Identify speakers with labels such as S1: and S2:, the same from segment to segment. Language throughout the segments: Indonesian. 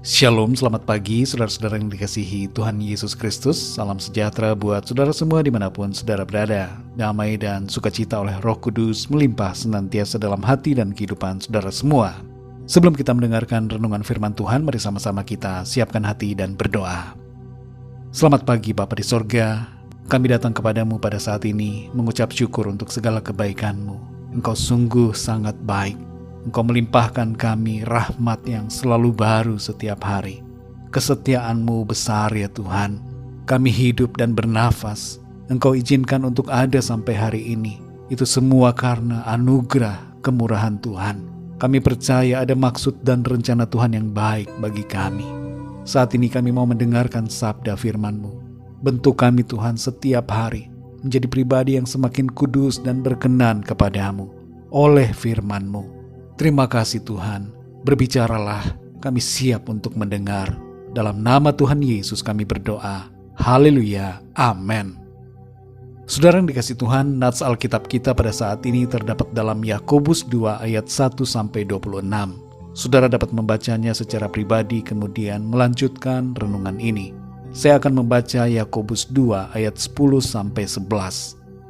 S1: Shalom, selamat pagi saudara-saudara yang dikasihi Tuhan Yesus Kristus. Salam sejahtera buat saudara semua dimanapun saudara berada. Damai dan sukacita oleh Roh Kudus melimpah senantiasa dalam hati dan kehidupan saudara semua. Sebelum kita mendengarkan renungan firman Tuhan, mari sama-sama kita siapkan hati dan berdoa. Selamat pagi Bapa di sorga, kami datang kepadamu pada saat ini mengucap syukur untuk segala kebaikan-Mu. Engkau sungguh sangat baik. Engkau melimpahkan kami rahmat yang selalu baru setiap hari. Kesetiaan-Mu besar ya Tuhan. Kami hidup dan bernafas. Engkau izinkan untuk ada sampai hari ini. Itu semua karena anugerah kemurahan Tuhan. Kami percaya ada maksud dan rencana Tuhan yang baik bagi kami. Saat ini kami mau mendengarkan sabda firman-Mu. Bentuk kami Tuhan setiap hari menjadi pribadi yang semakin kudus dan berkenan kepadamu oleh firman-Mu. Terima kasih Tuhan, berbicaralah, kami siap untuk mendengar. Dalam nama Tuhan Yesus kami berdoa. Haleluya, amin. Saudara yang dikasih Tuhan, nats Alkitab kita pada saat ini terdapat dalam Yakobus 2 ayat 1-26. Saudara dapat membacanya secara pribadi kemudian melanjutkan renungan ini. Saya akan membaca Yakobus 2 ayat 10-11.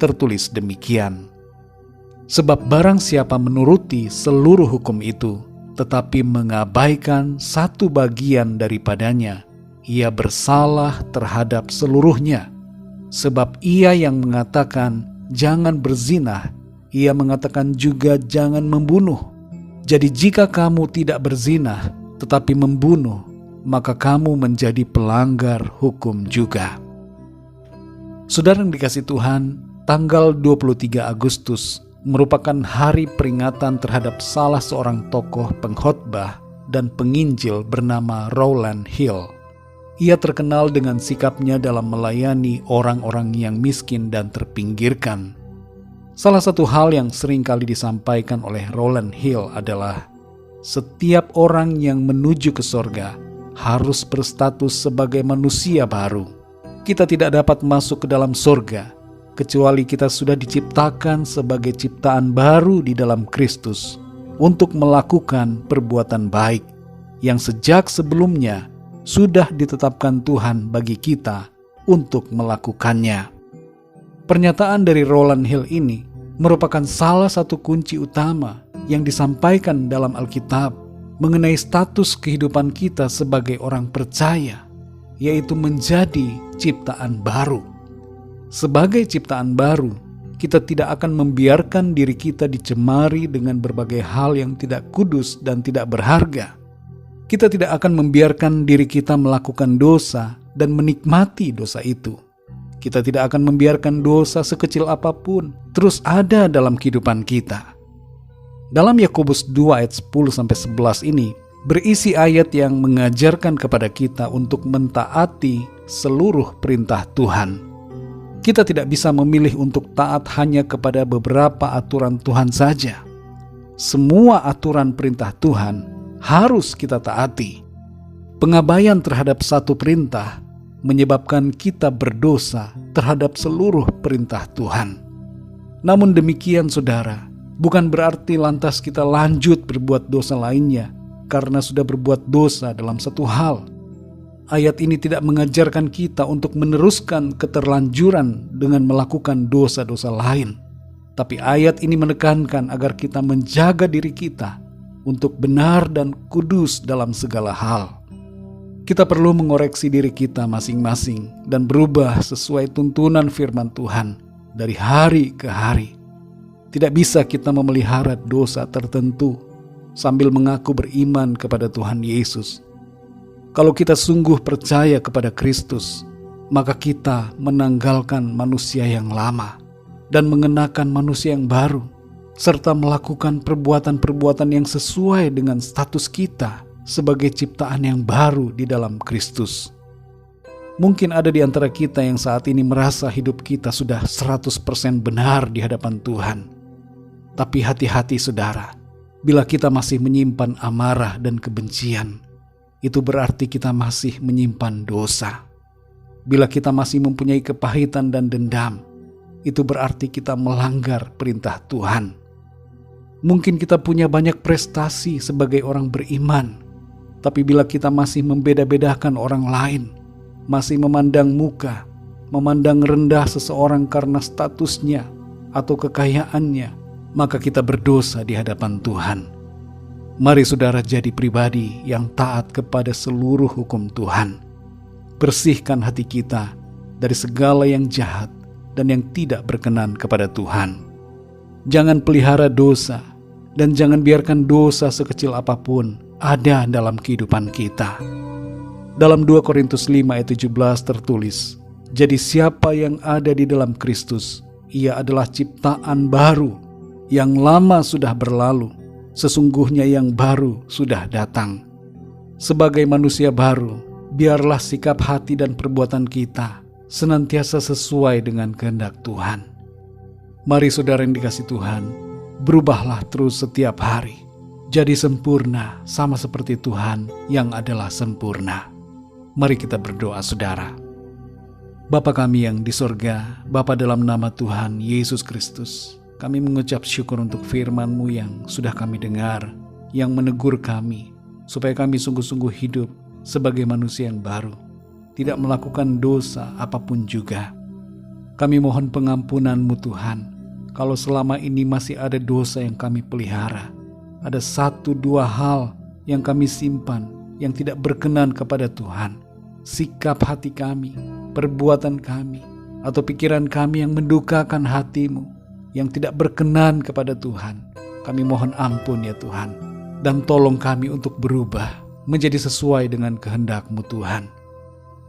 S1: Tertulis demikian. Sebab barang siapa menuruti seluruh hukum itu, tetapi mengabaikan satu bagian daripadanya, ia bersalah terhadap seluruhnya. Sebab ia yang mengatakan jangan berzinah, ia mengatakan juga jangan membunuh. Jadi jika kamu tidak berzinah, tetapi membunuh, maka kamu menjadi pelanggar hukum juga. Saudara yang dikasih Tuhan, tanggal 23 Agustus merupakan hari peringatan terhadap salah seorang tokoh pengkhotbah dan penginjil bernama Rowland Hill. Ia terkenal dengan sikapnya dalam melayani orang-orang yang miskin dan terpinggirkan. Salah satu hal yang sering kali disampaikan oleh Rowland Hill adalah setiap orang yang menuju ke sorga harus berstatus sebagai manusia baru. Kita tidak dapat masuk ke dalam sorga kecuali kita sudah diciptakan sebagai ciptaan baru di dalam Kristus untuk melakukan perbuatan baik yang sejak sebelumnya sudah ditetapkan Tuhan bagi kita untuk melakukannya. Pernyataan dari Rowland Hill ini merupakan salah satu kunci utama yang disampaikan dalam Alkitab mengenai status kehidupan kita sebagai orang percaya, yaitu menjadi ciptaan baru. Sebagai ciptaan baru, kita tidak akan membiarkan diri kita dicemari dengan berbagai hal yang tidak kudus dan tidak berharga. Kita tidak akan membiarkan diri kita melakukan dosa dan menikmati dosa itu. Kita tidak akan membiarkan dosa sekecil apapun terus ada dalam kehidupan kita. Dalam Yakobus 2 ayat 10-11 ini berisi ayat yang mengajarkan kepada kita untuk mentaati seluruh perintah Tuhan. Kita tidak bisa memilih untuk taat hanya kepada beberapa aturan Tuhan saja. Semua aturan perintah Tuhan harus kita taati. Pengabaian terhadap satu perintah menyebabkan kita berdosa terhadap seluruh perintah Tuhan. Namun demikian saudara, bukan berarti lantas kita lanjut berbuat dosa lainnya karena sudah berbuat dosa dalam satu hal. Ayat ini tidak mengajarkan kita untuk meneruskan keterlanjuran dengan melakukan dosa-dosa lain. Tapi ayat ini menekankan agar kita menjaga diri kita untuk benar dan kudus dalam segala hal. Kita perlu mengoreksi diri kita masing-masing dan berubah sesuai tuntunan firman Tuhan dari hari ke hari. Tidak bisa kita memelihara dosa tertentu sambil mengaku beriman kepada Tuhan Yesus. Kalau kita sungguh percaya kepada Kristus, maka kita menanggalkan manusia yang lama dan mengenakan manusia yang baru, serta melakukan perbuatan-perbuatan yang sesuai dengan status kita sebagai ciptaan yang baru di dalam Kristus. Mungkin ada di antara kita yang saat ini merasa hidup kita sudah 100% benar di hadapan Tuhan. Tapi hati-hati saudara, bila kita masih menyimpan amarah dan kebencian, itu berarti kita masih menyimpan dosa. Bila kita masih mempunyai kepahitan dan dendam, itu berarti kita melanggar perintah Tuhan. Mungkin kita punya banyak prestasi sebagai orang beriman, Tapi bila kita masih membeda-bedakan orang lain, masih memandang muka, memandang rendah seseorang karena statusnya atau kekayaannya, maka kita berdosa di hadapan Tuhan. Mari saudara jadi pribadi yang taat kepada seluruh hukum Tuhan. Bersihkan hati kita dari segala yang jahat dan yang tidak berkenan kepada Tuhan. Jangan pelihara dosa dan jangan biarkan dosa sekecil apapun ada dalam kehidupan kita. Dalam 2 Korintus 5 ayat 17 tertulis, "Jadi siapa yang ada di dalam Kristus, ia adalah ciptaan baru, yang lama sudah berlalu, sesungguhnya yang baru sudah datang." Sebagai manusia baru, biarlah sikap hati dan perbuatan kita senantiasa sesuai dengan kehendak Tuhan. Mari saudara yang dikasihi Tuhan, berubahlah terus setiap hari. Jadi sempurna sama seperti Tuhan yang adalah sempurna. Mari kita berdoa saudara. Bapa kami yang di sorga, Bapa dalam nama Tuhan Yesus Kristus, kami mengucap syukur untuk firman-Mu yang sudah kami dengar, yang menegur kami, supaya kami sungguh-sungguh hidup sebagai manusia yang baru, tidak melakukan dosa apapun juga. Kami mohon pengampunan-Mu Tuhan, kalau selama ini masih ada dosa yang kami pelihara, ada 1-2 hal yang kami simpan yang tidak berkenan kepada Tuhan, sikap hati kami, perbuatan kami, atau pikiran kami yang mendukakan hati-Mu, yang tidak berkenan kepada Tuhan. Kami mohon ampun ya Tuhan, dan tolong kami untuk berubah menjadi sesuai dengan kehendak-Mu Tuhan.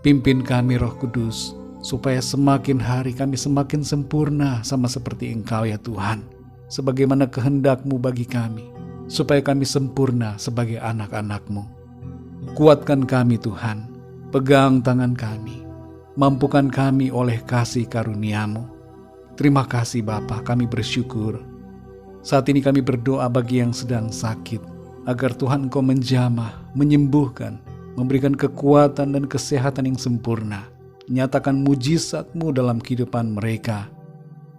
S1: Pimpin kami Roh Kudus, supaya semakin hari kami semakin sempurna sama seperti Engkau ya Tuhan, sebagaimana kehendak-Mu bagi kami, supaya kami sempurna sebagai anak-anak-Mu. Kuatkan kami Tuhan, pegang tangan kami, mampukan kami oleh kasih karunia-Mu. Terima kasih Bapa, kami bersyukur. Saat ini kami berdoa bagi yang sedang sakit, agar Tuhan Engkau menjamah, menyembuhkan, memberikan kekuatan dan kesehatan yang sempurna. Nyatakan mujizat-Mu dalam kehidupan mereka.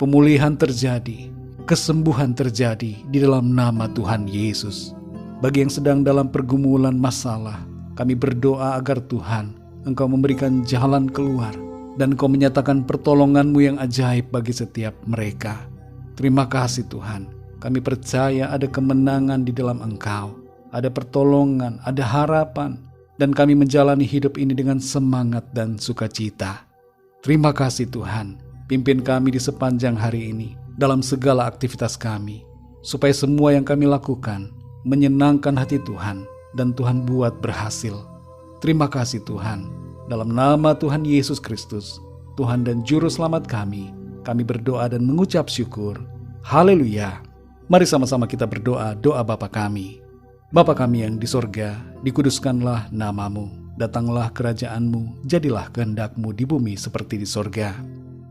S1: Pemulihan terjadi, kesembuhan terjadi di dalam nama Tuhan Yesus. Bagi yang sedang dalam pergumulan masalah, kami berdoa agar Tuhan Engkau memberikan jalan keluar, dan Engkau menyatakan pertolongan-Mu yang ajaib bagi setiap mereka. Terima kasih Tuhan, kami percaya ada kemenangan di dalam Engkau, ada pertolongan, ada harapan, dan kami menjalani hidup ini dengan semangat dan sukacita. Terima kasih Tuhan, pimpin kami di sepanjang hari ini, dalam segala aktivitas kami, supaya semua yang kami lakukan menyenangkan hati Tuhan, dan Tuhan buat berhasil. Terima kasih Tuhan, dalam nama Tuhan Yesus Kristus, Tuhan dan Juru Selamat kami berdoa dan mengucap syukur. Haleluya. Mari sama-sama kita berdoa doa Bapa kami. Bapa kami yang di sorga, dikuduskanlah nama-Mu, datanglah kerajaan-Mu, jadilah kehendak-Mu di bumi seperti di sorga.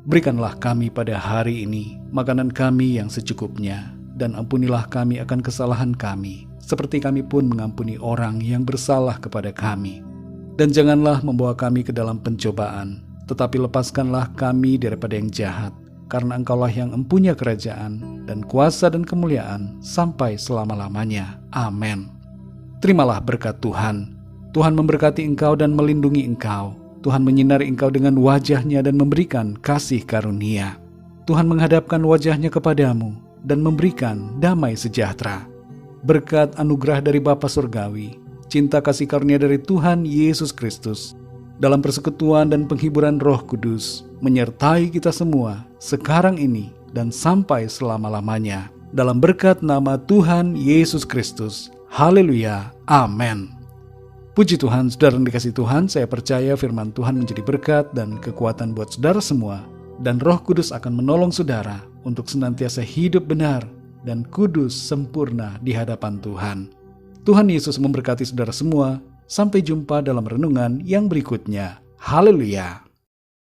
S1: Berikanlah kami pada hari ini makanan kami yang secukupnya, dan ampunilah kami akan kesalahan kami, seperti kami pun mengampuni orang yang bersalah kepada kami. Dan janganlah membawa kami ke dalam pencobaan, tetapi lepaskanlah kami daripada yang jahat, karena Engkaulah yang empunya kerajaan dan kuasa dan kemuliaan sampai selama-lamanya. Amin. Terimalah berkat Tuhan. Tuhan memberkati engkau dan melindungi engkau. Tuhan menyinari engkau dengan wajah-Nya dan memberikan kasih karunia. Tuhan menghadapkan wajah-Nya kepadamu dan memberikan damai sejahtera. Berkat anugerah dari Bapa Surgawi, cinta kasih karunia dari Tuhan Yesus Kristus, dalam persekutuan dan penghiburan Roh Kudus, menyertai kita semua sekarang ini dan sampai selama-lamanya. Dalam berkat nama Tuhan Yesus Kristus. Haleluya. Amin. Puji Tuhan, saudara yang dikasihi Tuhan, saya percaya firman Tuhan menjadi berkat dan kekuatan buat saudara semua, dan Roh Kudus akan menolong saudara untuk senantiasa hidup benar dan kudus sempurna di hadapan Tuhan. Tuhan Yesus memberkati saudara semua. Sampai jumpa dalam renungan yang berikutnya. Haleluya.